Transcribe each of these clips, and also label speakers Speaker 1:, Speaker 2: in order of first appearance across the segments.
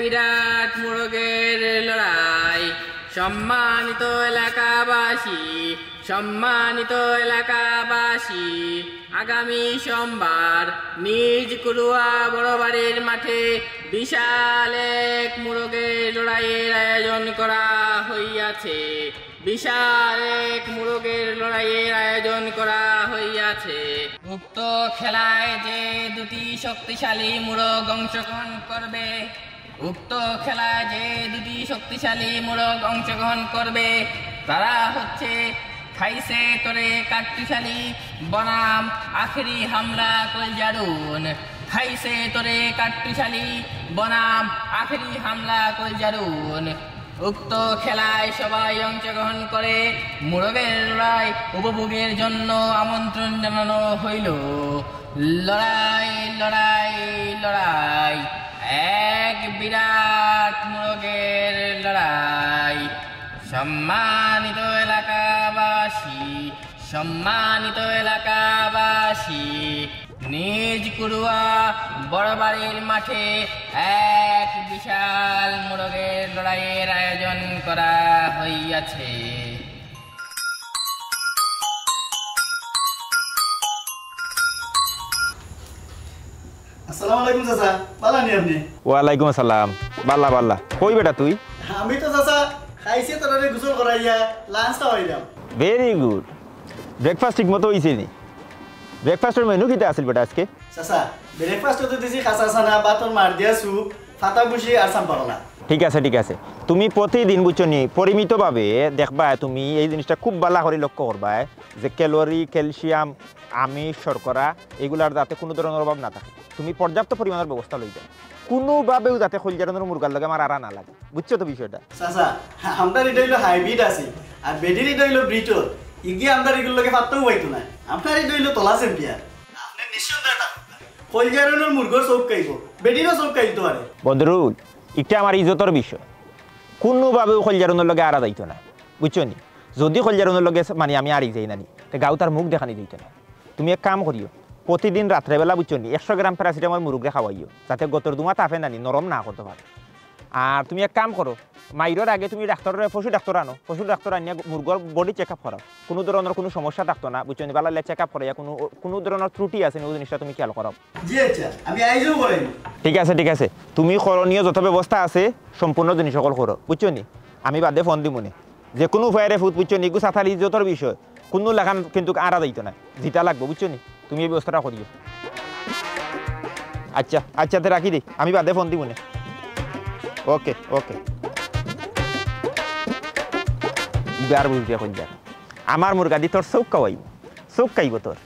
Speaker 1: বিরাট মোরগের লড়াই। সম্মানিত এলাকাবাসী, আগামী সোমবার নিজ কুরুয়া বড়বাড়ির মাঠে বিশাল এক মোরগের লড়াইয়ের আয়োজন করা হইয়াছে। উক্ত খেলায় যে দুটি শক্তিশালী মোরগ অংশগ্রহণ করবে তারা হচ্ছে খাইছে তোরে কাট্টুশালী বনাম আখেরি হামলা কলজারুন। উক্ত খেলায় সবাই অংশগ্রহণ করে মোরগের লড়াই উপভোগের জন্য আমন্ত্রণ জানানো হইল। লড়াই এক বিরাট মোরগের লড়াই। সম্মানিত এলাকাবাসী, নিজ কুরুয়া বড়বাড়ির মাঠে এক বিশাল মোরগের লড়াইয়ের আয়োজন করা হইয়াছে।
Speaker 2: আসসালামু আলাইকুম চাচা, ভালো আছেন আপনি?
Speaker 3: ওয়ালাইকুম আসসালাম, বাল্লা বাল্লা। কই বেটা তুই?
Speaker 2: আমি তো চাচা খাইছি তোরে গোসল করাইয়া লাঞ্চ খাওয়াইলাম।
Speaker 3: Very good. ব্রেকফাস্ট ঠিক মতো হইছে নি? ব্রেকফাস্টের মেনু কিটা আছিল বেটা আজকে?
Speaker 2: চাচা ব্রেকফাস্টে তো দিছি কাঁচা চানা, বাতর মার দিয়া স্যুপ, ফাতা বুশি আর চাম্পাকলা।
Speaker 3: ঠিক আছে। তুমি প্রতিদিন বুঝছো নি পরিমিতভাবে দেখবা, তুমি এই জিনিসটা খুব ভালো করে লক্ষ্য করবা যে ক্যালোরি, ক্যালসিয়াম, আমিষ, শর্করা এগুলার যাতে কোনো ধরনের অভাব না থাকে। তুমি পর্যাপ্ত পরিমাণের ব্যবস্থা লইবা, কোনোভাবেও যাতে খলজারনের মুরগার লগে আমার আড়া না লাগে, বুঝছো তো বিষয়টা?
Speaker 2: চাচা আমরা এটা হইলো হাইব্রিড আছে আর বেডির এটা হইলো ব্রিটল, ইগি আমরা এগুলোর লগে পাত্তাও পাইতো না। আপনার এটা হইলো তলা চ্যাম্পিয়ন। আপনি নিঃসন্দেহে খলজারনের মুরগর চোখ খাইব, বেডিরও চোখ খাইতে পারে।
Speaker 3: বন্ধুরু, এটা আমার ইজ্জতের বিষয়, কোনোভাবেও খলজারনের লগে আড়া যাইতো না, বুঝছো নি? যদি খলজারনের লগে মানে আমি আড়ি যাই না নি, গাঁও তার মুখ দেখানি যাইতো না। তুমি এক কাম করিও, প্রতিদিন রাত্রেবেলা বুঝছো নি 100 গ্রাম প্যারাসিটামল মুরগে খাওয়াইও, যাতে গতর দুমা তাপে নানি নরম না করতে পারে। আর তুমি এক কাম করো, মাইরের আগে তুমি পশু ডাক্তার আনো, পশু ডাক্তার আনিয়া মুরগর বডি চেক আপ করাও, কোনো ধরনের কোনো সমস্যা থাকতো না, বুঝছো নি? বালালে চেক আপ করাইয়া কোনো ধরনের ত্রুটি আছে ওই জিনিসটা তুমি খেয়াল করাও।
Speaker 2: জি আচ্ছা, আমি আইজও করাই।
Speaker 3: ঠিক আছে। তুমি করণীয় যত ব্যবস্থা আছে সম্পূর্ণ জিনিস সকল করো, বুঝছো নি? আমি বাদে ফোন দিব নি, যে কোনো ফায়ারে ফুট, বুঝছো নি? এগুলো সাঁতার ইজ্জতের বিষয়, কোনো লেখান কিন্তু আড়া যাইতো না, জিতা লাগবো, বুঝছো নি? তুমি এই ব্যবস্থাটা করিও। আচ্ছা রাখি দিই, আমি বাদে ফোন দিব না। ওকে। এবার বুঝবি এখন যা আমার মুরগা দি তোর চোখ খাইব তোর।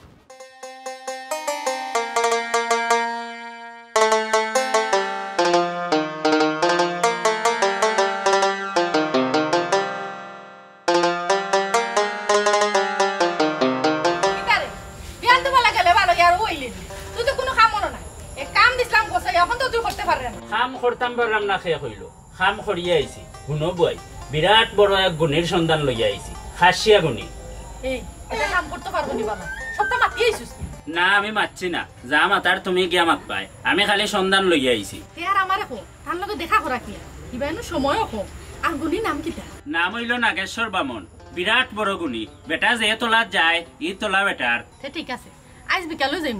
Speaker 4: খাম করতাম পারলাম না, খেয়ে হইল খাম করিয়া আইছি। গুণো বই বিরাট বড় এক গুণের সন্ধান লইয়া আইছি, খাসিয়া গুণী। না আমি মাতছি না, যা মাতার তুমি গিয়া মাত পাই, আমি খালি সন্ধান লইয়া আইছি। নাম হইল নাগেশ্বর বামন, বিরাট বড় গুণী। বেটা যে তোলা যায় ই তোলা বেটার।
Speaker 5: ঠিক আছে, আজ বিকালে যাইম,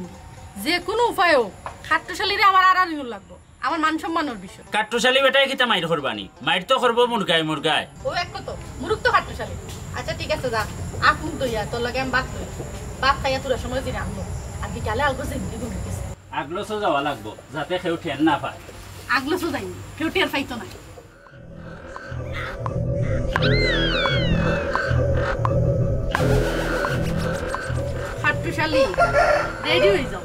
Speaker 5: যে কোনো উপায়ও খাট্টুশালীরে আমার আড়াল লাগবো, আমার মান সম্মানের বিষয়।
Speaker 4: কাট্টুশালী বেটাই কিতা মাইর করবানি? মাইর তো করবো মুরগায়।
Speaker 5: ও এক কত মুরুগ তো খাট্টুশালী। আচ্ছা ঠিক আছে, যা আখ মুখ দইয়া তোর লাগে আমি ভাত খাইয়া তোর সময় দিন আনবো। আর বিকালে আলগো যেমনি ঘুমিয়ে গেছে।
Speaker 4: আগলোসো যাওয়া লাগবো, যাতে কেউ ঠের না পায়।
Speaker 5: আগলোসো যাইনি, কেউ টের পাইতো না। খাট্টুশালী রেডি হয়ে যাও,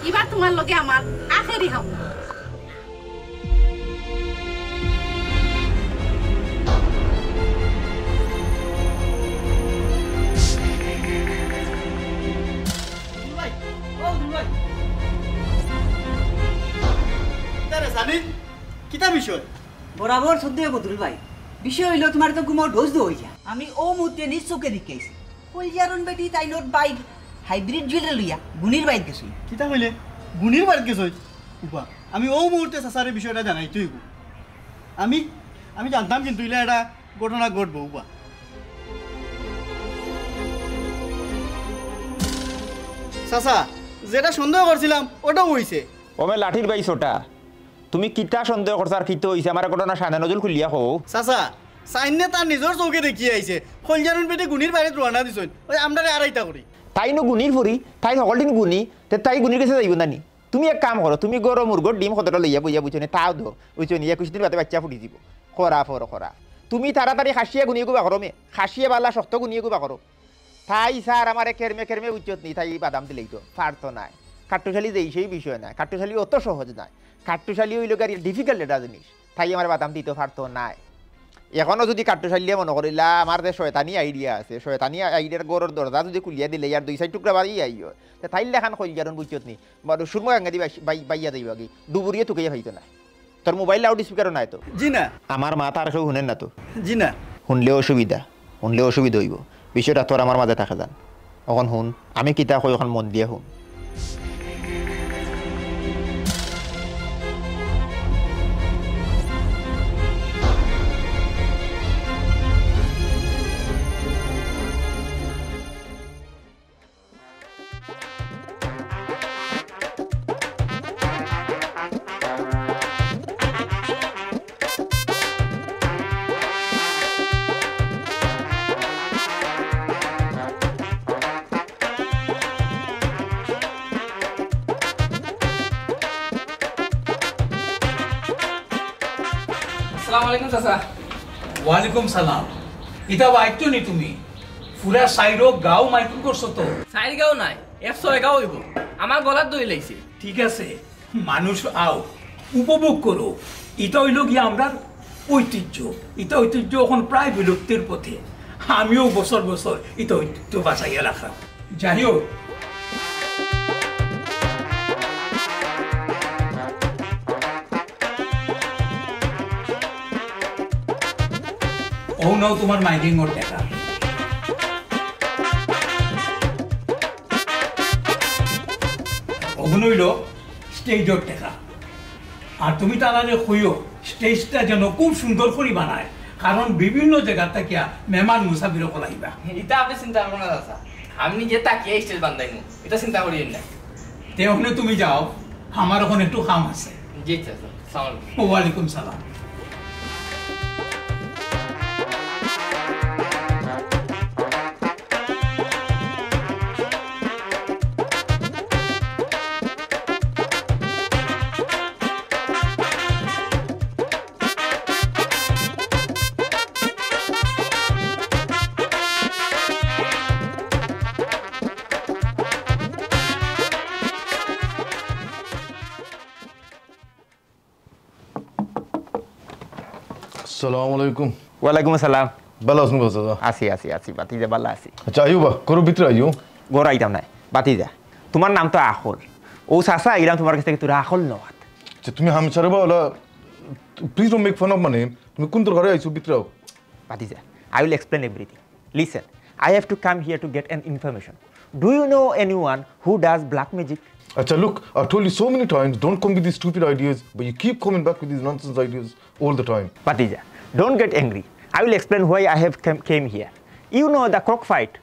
Speaker 5: এবার তোমার লগে আমার আখেরি হামলা।
Speaker 2: কিতা বিষয়?
Speaker 6: বরাবর সত্যি বদরুল ভাই, বিষয় হইল তোমার তো ঘুমাও ঢোস দো হইয়া। আমি ও মুহূর্তে নিজ চোখে দেখাইছি কলজারন বেটি তাই নোট বাইক হাইব্রিড জুয়েলারি লইয়া গুনির বাইক গেছই।
Speaker 2: কিতা হইলে গুনির বাইক গেছই? উপা আমি ও মুহূর্তে চাচারে বিষয়টা জানাই তুই। আমি আমি জানতাম কিন্তু ইলা একটা ঘটনা ঘটবো বা চাচা যেটা সন্দেহ করছিলাম ওটাও হইছে
Speaker 3: ওমে লাঠির বাইস ওটা তুমি কিতা সন্দেহ করছ আর কিতো হইছে আমার ঘটনা সানে নজল খুলিয়া হও
Speaker 2: চাচা সাইনে তার নিজের চৌকে দেখিয়ে আইছে খলজারুন পেটে গুনির বাইরে রওনা দিছই ওই আমরা আড়াইটা করি
Speaker 3: তাই নো গুনির ফুরি তাই সকল দিন গুনি তে তাই গুনির কাছে যাইব নানি তুমি এক কাম করো তুমি গরো মুরগোর ডিম কতটা লইয়া বইয়া বুঝছো তাও দো বুঝছো 21 দিন বাদে বাচ্চা ফুটি দিব খরা তুমি তাড়াতাড়ি খাসিয়া গুনিয়ে গুবা করো মে খাসিয়া বালা শক্ত গুনিয়ে গুবা করো তাই স্যার আমার কেরমে বুঝছত নি তাই বাদাম দিলেই তো পারতো না কাট্টুশালি যেই সেই বিষয় না কাট্টুশালি অত সহজ নয় কাট্টুশালি হইল গাড়ি ডিফিকাল্ট একটা জিনিস তাই আমার বাদাম দিতে পারতো না এখনো যদি কাট্টুশালিয়া মনে করিলা আমার যে শয়তানি আইডিয়া আছে শয়তানি আইডিয়ার গরর দরজা যদি খুলিয়া দিলে আর 2 সাইড টুকরা বাড়ি আইও তাই লেখান কইল জারণ বুঝছত নি সুরমা গাঙ্গা দি বাইয়া যাইবা কি ডুবুরিয়ে তুকে হইতো না তোর মোবাইল লাউড স্পিকারও নাই তো
Speaker 2: জি না
Speaker 3: আমার মা তার কেউ শুনেন না তো
Speaker 2: জি না
Speaker 3: শুনলে অসুবিধা হইব বিষয়টা তোর আমার মাঝে থাকে যান এখন শুন আমি কিতা কই এখন মন দিয়ে শুন
Speaker 1: আসসালামু আলাইকুম চাচা
Speaker 7: ওয়ালাইকুম সালাম ইতা বাইতো নি তুমি পুরা সাইরো গাও মাইকিং করছো তো
Speaker 1: সাইড গাও নাই 100 গাও হইব আমার গলার দই লাইছে
Speaker 7: ঠিক আছে মানুষ আও উপভোগ করো ইতা হইল গিয়ে আমরা ঐতিহ্য ইতা ঐতিহ্য এখন প্রায় বিলুপ্তির পথে আমিও বছর বছর ইতা ঐতিহ্য বাঁচাইয়া রাখা যাই হোক ও নাও তোমার মাইকিং ওর টাকা অভিনইল স্টেজের টাকা আর তুমি তাহলে হইও স্টেজটা যেন খুব সুন্দর করে বানায় কারণ বিভিন্ন জায়গা থেকে মেহমান মুসাফির কলাইবা
Speaker 1: এটা আপনি চিন্তা করবেন না চাচা আমি নিজে তাকিয়ে স্টেজ বান্ধাইমু এটা চিন্তা করিয়েন না
Speaker 7: তেমনি তুমি যাও আমার ওখানে একটু কাম আছে
Speaker 1: জি চাচা সালাম
Speaker 7: ওয়ালাইকুম সালাম
Speaker 8: Assalamualaikum.
Speaker 3: Waalaikumsalam.
Speaker 8: Bala asun ko sa.
Speaker 3: আছি বাতিজা বালা আছি
Speaker 8: Acha ayo ba? Koro bitre ayo.
Speaker 3: গোড়া আইতাম নাই বাতিজা তোমার নাম তো আখল ও চাচা আইলাম তোমার কাছ থেকে তোর আখল নয়
Speaker 8: Che tumi ham chare ba wala. Please don't make fun of my name. Tumi kun tor ghare aisu bitre.
Speaker 3: Batija, I will explain everything. Listen, I have to come here to get an information. Do you know anyone who does black magic?
Speaker 8: Acha look, I've told you so many times, don't come with these stupid ideas, but you keep coming back with these nonsense ideas all the time.
Speaker 3: Batija, don't get angry. I will explain why I have came here. You know the cockfight.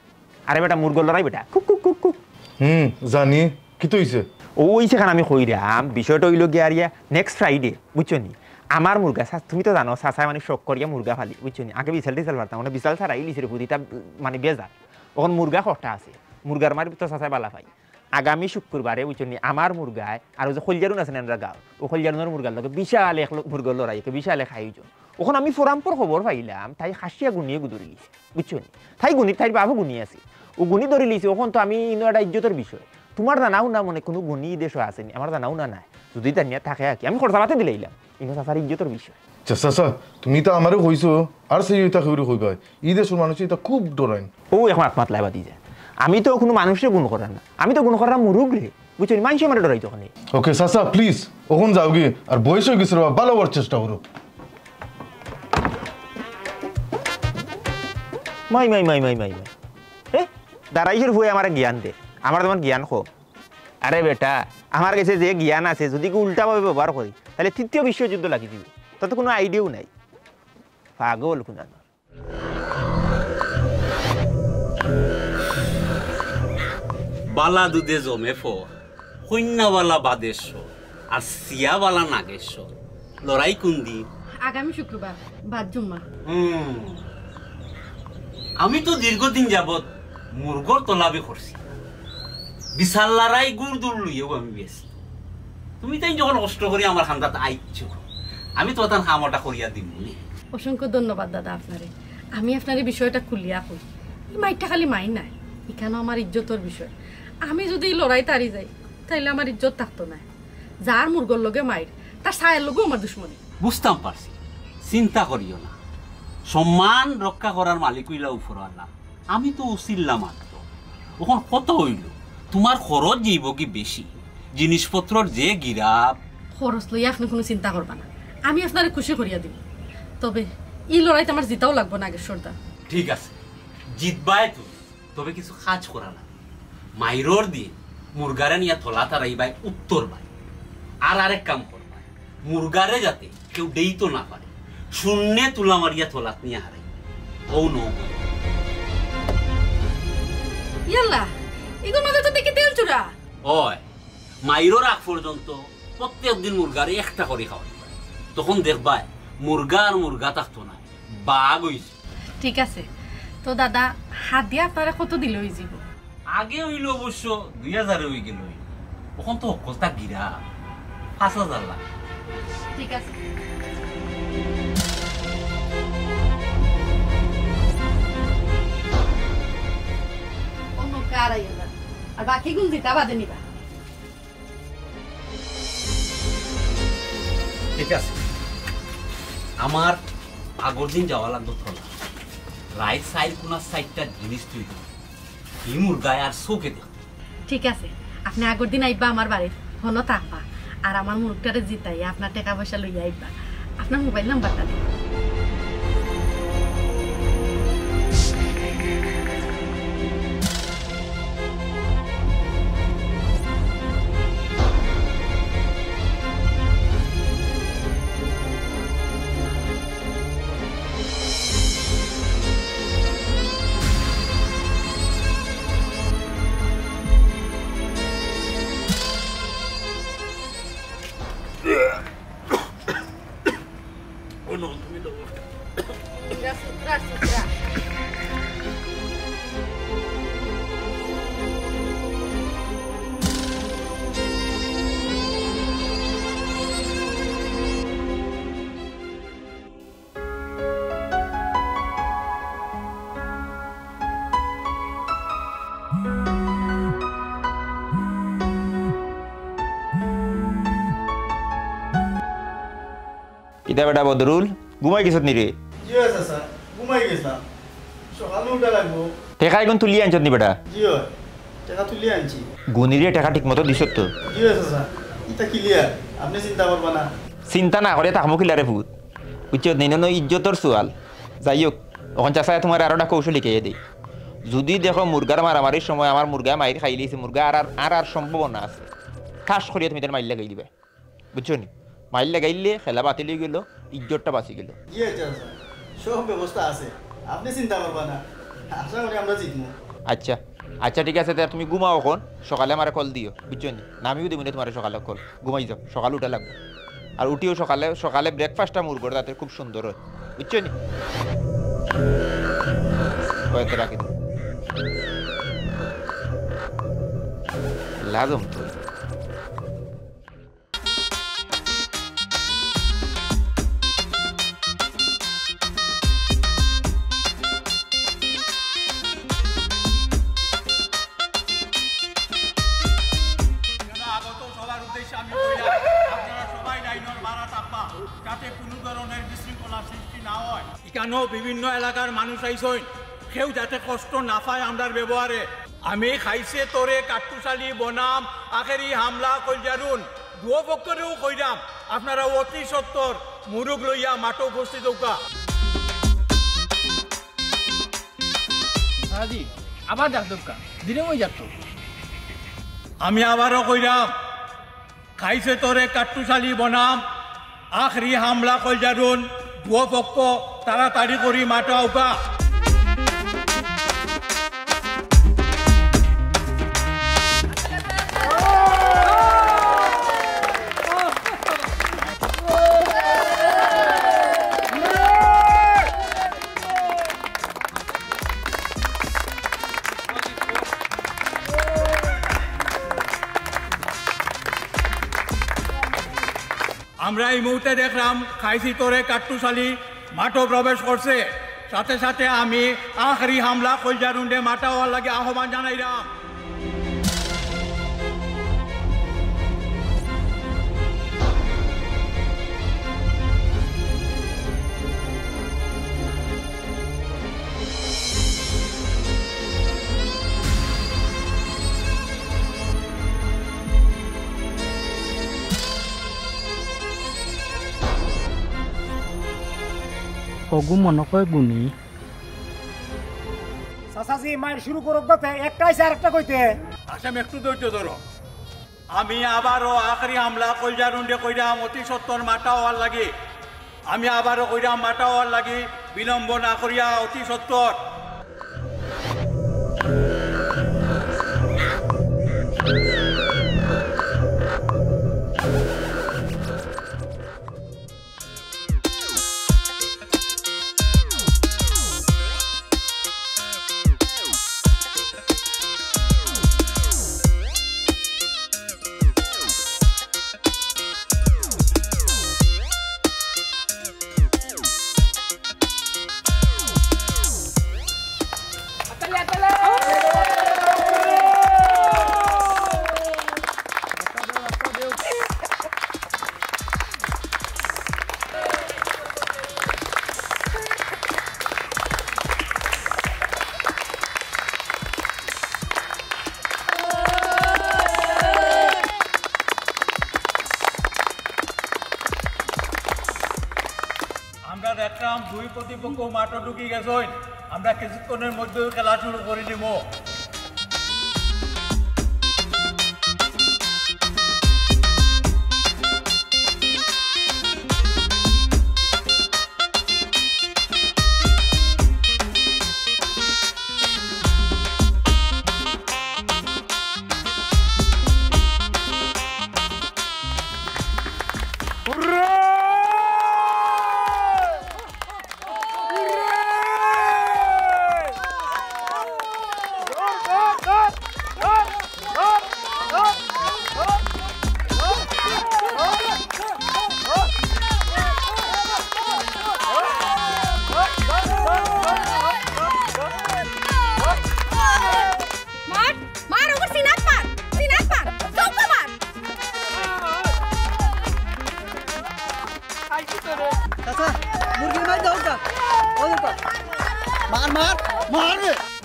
Speaker 3: Are beta Murogor Lorai beta. Cook cook cook cook.
Speaker 8: Zani, kito hoise?
Speaker 3: ওই সেখানে আমি কইরাম বিষয়টা হইল গিয়ে area next Friday বুঝছো নি আমার মুরগা তুমি তো জানো চাচাই মানে শখ করিয়া মুরগা ফালি বুঝছো নি আগে বিশাল টিশাল পারতাম মানে বিশাল ছাড়াই লিসের পুরিটা মানে বেজার ওখান মুরগা কষ্টা আছে মুরগার মারি তো চাচাই বালা পাই আগামী শুক্রবারে বুঝছো নি আমার মুরগায় আর যে খলজারুন আছে না গাঁও ও খলজারুনের মুরগার লগে বিশাল এক মুরগর লড়াই বিশাল খাইছো ওখানে আমি ফোরামপুর খবর পাইলাম তাই হাসিয়া গুনিয়ে ধরে লিছে বুঝছো নি তাই গুনি তাই বাবু গুনি আছে ও গুনি ধরে লিছে ওখান তো আমি একটা ইজ্জতের বিষয় তোমার জানাও না মনে কোনো গুণী দেশ আসেনি আমার জানাও না নাই যদি জানিয়া থাকে আর কি আমি খরচা পাতে দিলাইলাম ইনো চাচার ইজ্জতের বিষয়
Speaker 8: চাচা তুমি তো আমারও কইছো আর সেই এটা কইরে কইবা এই দেশের মানুষ এটা খুব ডরাইন
Speaker 3: ও এখন আত্মাত লাইবা দি যায় আমি তো কোনো মানুষের গুণ করার না আমি তো গুণ করার মুরুগ রে বুঝছো মানুষ আমার ডরাই তখন
Speaker 8: ওকে চাচা প্লিজ ওখান যাও গিয়ে আর বয়স হয়ে গেছে ভালো হওয়ার চেষ্টা করো
Speaker 3: মাই মাই মাই মাই মাই মাই এ দাঁড়াইছের হয়ে আমার জ্ঞান দে আমার তোমার জ্ঞান কম আরে বেটা আমার কাছে যে জ্ঞান আছে যদি উল্টাভাবে ব্যবহার করি তাহলে তৃতীয় বিশ্বযুদ্ধ লাগিয়ে দিবে তাতে কোনো আইডিয়াও নাই পাগল কোন
Speaker 4: বালা দুধে জমে কন্যাবালা বাদেশ আর সিয়াবালা নাগেশ লড়াই কোন দিন
Speaker 5: আগামী শুক্রবার বাদ জুম্মা
Speaker 4: আমি তো দীর্ঘদিন যাবৎ মুরগর তলাবি করছি বিশাল লড়াই গুড় দূর লইও আমি বেশি তুমি তাই যখন কষ্ট করি আমার খান্দাতে আইছ আমি তো তার হামটা করিয়া দিব
Speaker 5: অসংখ্য ধন্যবাদ দাদা আপনারে আমি আপনার এই বিষয়টা খুলিয়া কই এই মাইটটা খালি মাই নাই এখানেও আমার ইজ্জতর বিষয় আমি যদি লড়াই তারি যাই তাইলে আমার ইজ্জত থাকতো না যার মুরগর লগে মাইর তার ছায়ের লগেও আমার দুশ্মনী
Speaker 4: বুঝতাম পারছি চিন্তা করিও না সম্মান রক্ষা করার মালিক হইলা উপর আল্লাহ আমি তো উচিল্লা মাত্র ওখান কত হইল তোমার খরচ যাইব কি বেশি জিনিসপত্রর যে গিরাপ
Speaker 5: খরচ লইয়া আপনি কোনো চিন্তা করবা না আমি আপনারে খুশি করিয়া দিব তবে এই লড়াইতে আমার জিতাও লাগবো না নাগেশ্বরদা
Speaker 4: ঠিক আছে জিতবাই তুমি তবে কিছু কাজ করা না মাইরর দিয়ে মুরগারে নিয়ে থলা তারাইবাই উত্তর বাই আর আরেক কাম করবা মুরগারে যাতে কেউ দেইতো না পারে শূন্যে তুলা মারিয়া থলাত নিয়ে হারাই ও নৌ
Speaker 5: ইয়াল্লা এগুলো মাঝে তো দেখি তেল চূড়া
Speaker 4: ওই মাইরর আগ পর্যন্ত প্রত্যেক দিন মুরগারে একটা করে খাওয়াই তখন দেখবাই মুরগা আর মুরগা থাকতো না বাঘ হইছে
Speaker 5: ঠিক আছে তো দাদা হাত দিয়ে আপনারা কত দিল ওই জীব
Speaker 4: আগে হইল অবশ্য 2000 হয়ে গেল তখন তো অকলতা গিরা 5000 লাখ
Speaker 5: ঠিক আছে অন্য কার আইয়া আর বাকি গুণ জিতা বাদে নিবা
Speaker 4: ঠিক আছে আমার আগর দিন যাওয়া লাগতো থলা রাইট সাইড কোনা সাইডটা জিনিস তৈরি এই মুরগায় আর চোখে দেখ
Speaker 5: ঠিক আছে আপনি আগর দিন আইবা আমার বাড়ির হনো থাকবা আর আমার মুরগটারে জিতাই আপনার টাকা পয়সা লইয়া আইবা আপনার মোবাইল নাম্বারটা দিন
Speaker 3: কিতা বেটা বদরুল ঘুমাই গেছত নি রে
Speaker 2: জি আছে স্যার ঘুমাই গেছিলাম সকালে উঠা লাগবো
Speaker 3: টেকা এখন তুলি আনছত নি বেটা
Speaker 2: জি হয় টাকা তুলি আনছি
Speaker 3: গুনিরে টাকা ঠিক মতো দিছত তো
Speaker 2: জি আছে স্যার এটা ক্লিয়ার আপনি চিন্তা করবা না
Speaker 3: চিন্তা না করে তাকমো কিলারে ভূত বুঝছো নিন ইজ্জতর সোয়াল যাই হোক ওখান চাষায় তোমার আরো একটা কৌশল লিখে দেই যদি দেখো মুরগার মারামারির সময় আমার মুরগা মাইর খাই লিয়েছে মুরগা আর সম্ভাবনা আছে খাস করিয়া তুমি তার মাইল লাগাই দিবে বুঝছো নি মাইল লাগাইলে খেলা বাতিল হয়ে গেল ইজ্জতটা বাঁচি গেল
Speaker 2: জি আছে স্যার সব ব্যবস্থা আছে আপনি চিন্তা করবা না আশা করি আমরা জিতবো
Speaker 3: আচ্ছা আচ্ছা ঠিক আছে তুমি ঘুমাও এখন সকালে আমার কল দিও বুঝছো নি নামিও দিব না তোমার সকালে কল ঘুমাই যাও সকালে উঠা লাগবে আর উঠিও সকালে সকালে ব্রেকফাস্টটা মুরগোর তাতে খুব সুন্দর হয় বুঝছো নি হয়তো রাখি দিই লাজম তো
Speaker 7: বিভিন্ন এলাকার মানুষ আইসই কেউ যাতে কষ্ট না পায় আমরার ব্যবহারে আমি খাইছে তোরে কাট্টুশালী বনাম আখেরি হামলা কইজারুন দুও পক্ষরেও কইরাম আপনারা অতি সত্তর মুরুগ লইয়া মাঠে উপস্থিত হৌকা
Speaker 1: হাজি আবার ডাক দোকা দিনে ওই যাত
Speaker 7: আমি আবারও কইরাম খাইছে তোরে কাট্টুশালী বনাম আখরি হামলা কলজারুন দুপক্ষ তাড়াতাড়ি করি মাঠা উকা আমরা এই মুহূর্তে দেখলাম খাইছি তোরে কাট্টুশালী মাঠও প্রবেশ করছে সাথে সাথে আমি আখরি হামলা কলজারুন্ডে মাঠা হওয়ার লাগে আহ্বান জানাইলাম
Speaker 9: অগু মনে কয় গুণী
Speaker 10: চাচাজি মায়ের শুরু করুক গতে একটা আইসে আরেকটা কইতে
Speaker 7: আসাম একটু ধৈর্য ধরো আমি আবারও আখরি হামলা কলজারুন্ডে কইরাম অতি সত্তর মাঠা হওয়ার লাগে আমি আবারও কইরাম মাঠা হওয়ার লাগে বিলম্ব না করিয়া অতি সত্তর দেখলাম দুই প্রতিপক্ষ মাঠে ঢুকি গেছেন আমরা কিছুক্ষণের মধ্যে খেলা শুরু করে দিব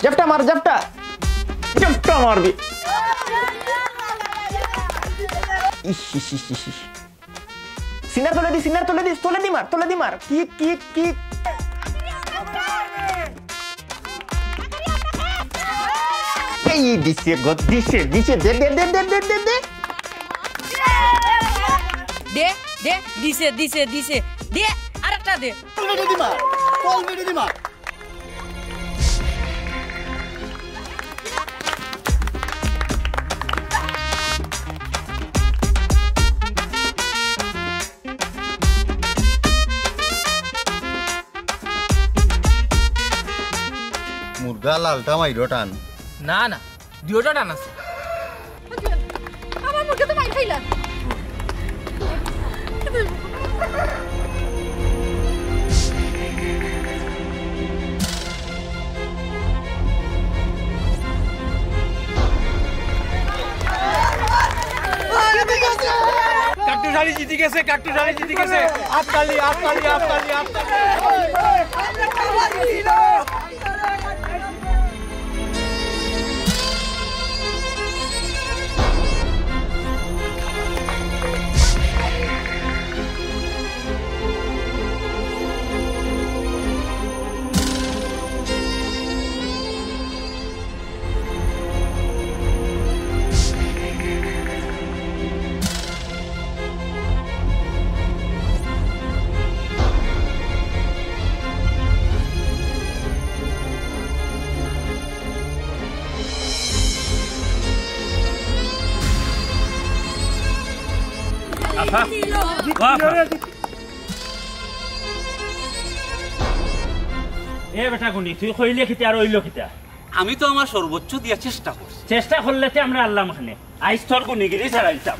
Speaker 3: জেপটা মার জেপটা জেপটা মারবি সিনার তোলে দি সিনার তোলে দি তোলে দি মার কি কি কি এই দিছে গো দিছে দিছে দে দে দে দে দে দে দে
Speaker 5: দে দে দিছে দিছে দিছে দে আরেকটা দে
Speaker 2: অলরেডি দি মার অলরেডি দি মার
Speaker 11: মুরগা লালটা মাইরো টান
Speaker 1: না না দুইটা টান আছে
Speaker 5: আমার মুখে তো মাইর খাইলা
Speaker 7: কাট্টুশালী জিতে গেছে কাট্টুশালী জিতে গেছে আপতালি আপতালি আপতালি আপতালি
Speaker 12: এ বেটা গুনি তুই কইলে খিতে আর ওইলো খিতা
Speaker 4: আমি তো আমার সর্বোচ্চ দিয়া চেষ্টা করছি
Speaker 12: চেষ্টা করলে আমরা আল্লাহ মাখানে আইস তোর গুনিগিরি ছাড়াইতাম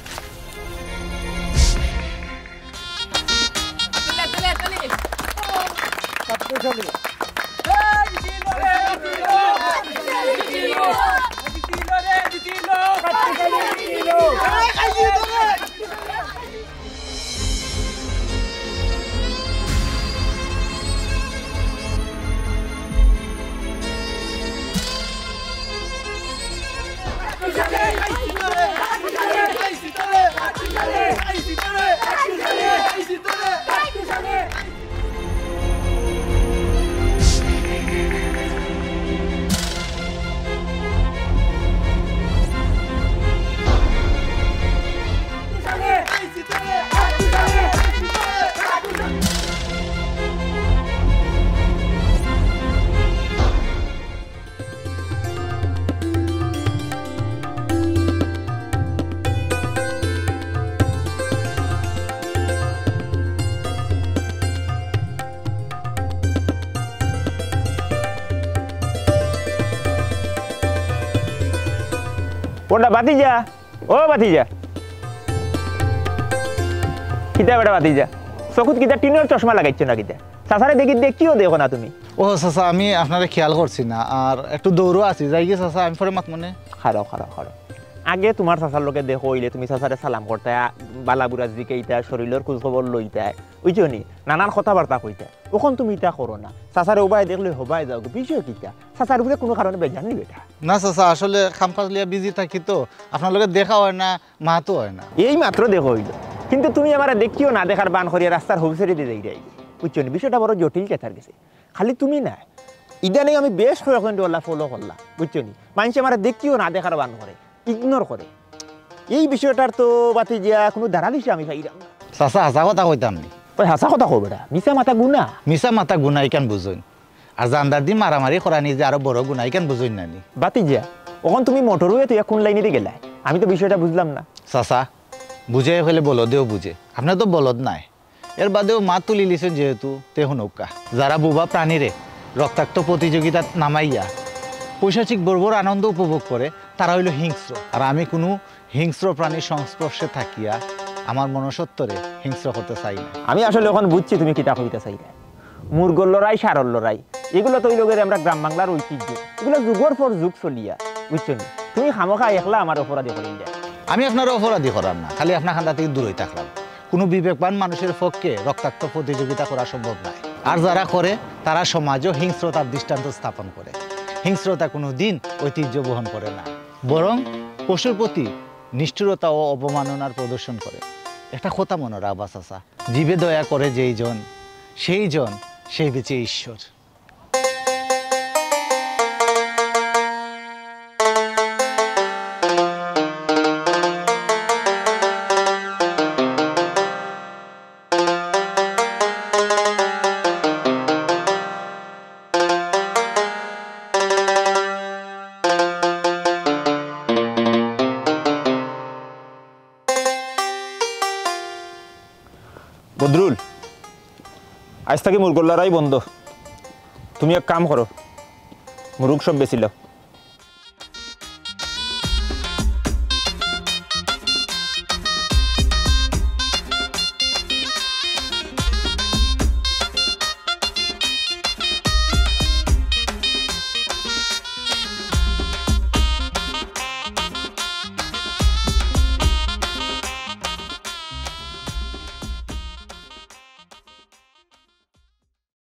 Speaker 3: ওটা বাতিজা ও বাতিজা কিতা বেটা বাতিজা চকুত কিতা টিনের চশমা লাগাইছো না কিতা চাচারে দেখি দেখিও দেখো না তুমি
Speaker 11: ও চাচা আমি আপনারে খেয়াল করছি না আর একটু দৌড়ও আছি যাই গিয়ে চাচা আমি পরে মাত মনে
Speaker 3: খারাপ আগে তোমার চাচার লোকে দেখো হইলে তুমি চাচারে সালাম করতে বালাবুরা জিকেইতা শরীরের খোঁজ খবর লইতা বুঝছো নি নানান কথাবার্তা কইতা ওখন তুমি ইটা করো না চাচারে ওবাই দেখলে হবাই যাও বিষয় কিতা চাচার উপরে কোনো কারণে বেজান নি বেটা
Speaker 11: না চাচা আসলে কাম কাজ লিয়া বিজি থাকি তো আপনার লগে দেখা হয় না মাতো হয় না
Speaker 3: এই মাত্র দেখো হইলো কিন্তু তুমি আমার দেখিও না দেখার বান করিয়া রাস্তার হোমসেরি দিয়ে যাই বুঝছো নি বিষয়টা বড় জটিল কেথার গেছে খালি তুমি না ইদানিং আমি বেশ কয়েকজন ফলো করলাম বুঝছো নি মানুষ আমার দেখিও না দেখার বান করে ইগনোর করে এই বিষয়টার তো বাতি যা কোনো ধারা দিছে আমি পাইলাম না
Speaker 11: চাচা হাসা কথা কইতাম নি
Speaker 3: ওই হাসা কথা কও বেটা মিছা মাথা গুণা
Speaker 11: ইকান বুঝুন আর জান্দার দি মারামারি করা নি যে আরো বড় গুণা ইকান বুঝুন না নি
Speaker 3: বাতি যা ওখান তুমি মোটরওয়ে তুই কোন লাইনে দিয়ে গেলা আমি তো বিষয়টা বুঝলাম না
Speaker 11: চাচা বুঝে হলে বলদেও বুঝে আপনার তো বলদ নাই এর বাদেও মাত তুলি লিছেন যেহেতু তেহু নৌকা যারা বুবা প্রাণীরে রক্তাক্ত প্রতিযোগিতাত নামাইয়া পৈশাচিক বর্বর আনন্দ উপভোগ করে তারা হইল হিংস্র আর আমি কোনো হিংস্র প্রাণীর সংস্পর্শে থাকিয়া আমার মনসত্বরে হিংস্র হতে চাই না
Speaker 3: আমি আসলে এখন বুঝছি তুমি কিতা কইতে চাই না মুরগর লড়াই সারল লড়াই এগুলো তো ওই লোকের আমরা গ্রাম বাংলার ঐতিহ্য এগুলো যুগের পর যুগ চলিয়া বুঝছো নি তুমি খামোখা একলা আমার অপরাধী করিল
Speaker 11: আমি আপনার অপরাধী করাম না খালি আপনার খান্দা থেকে দূরই থাকলাম কোনো বিবেকবান মানুষের পক্ষে রক্তাক্ত প্রতিযোগিতা করা সম্ভব নয় আর যারা করে তারা সমাজও হিংস্রতার দৃষ্টান্ত স্থাপন করে হিংস্রতা কোনো দিন ঐতিহ্য বহন করে না বরং পশুর প্রতি নিষ্ঠুরতা ও অবমাননার প্রদর্শন করে একটা কথা মনে রাখবা চাচা জীবে দয়া করে যেই জন সেই বেঁচে ঈশ্বর
Speaker 3: বদরুল আজ থেকে মুরগর লড়াই বন্ধ তুমি এক কাম করো মুরগ সব বেছিল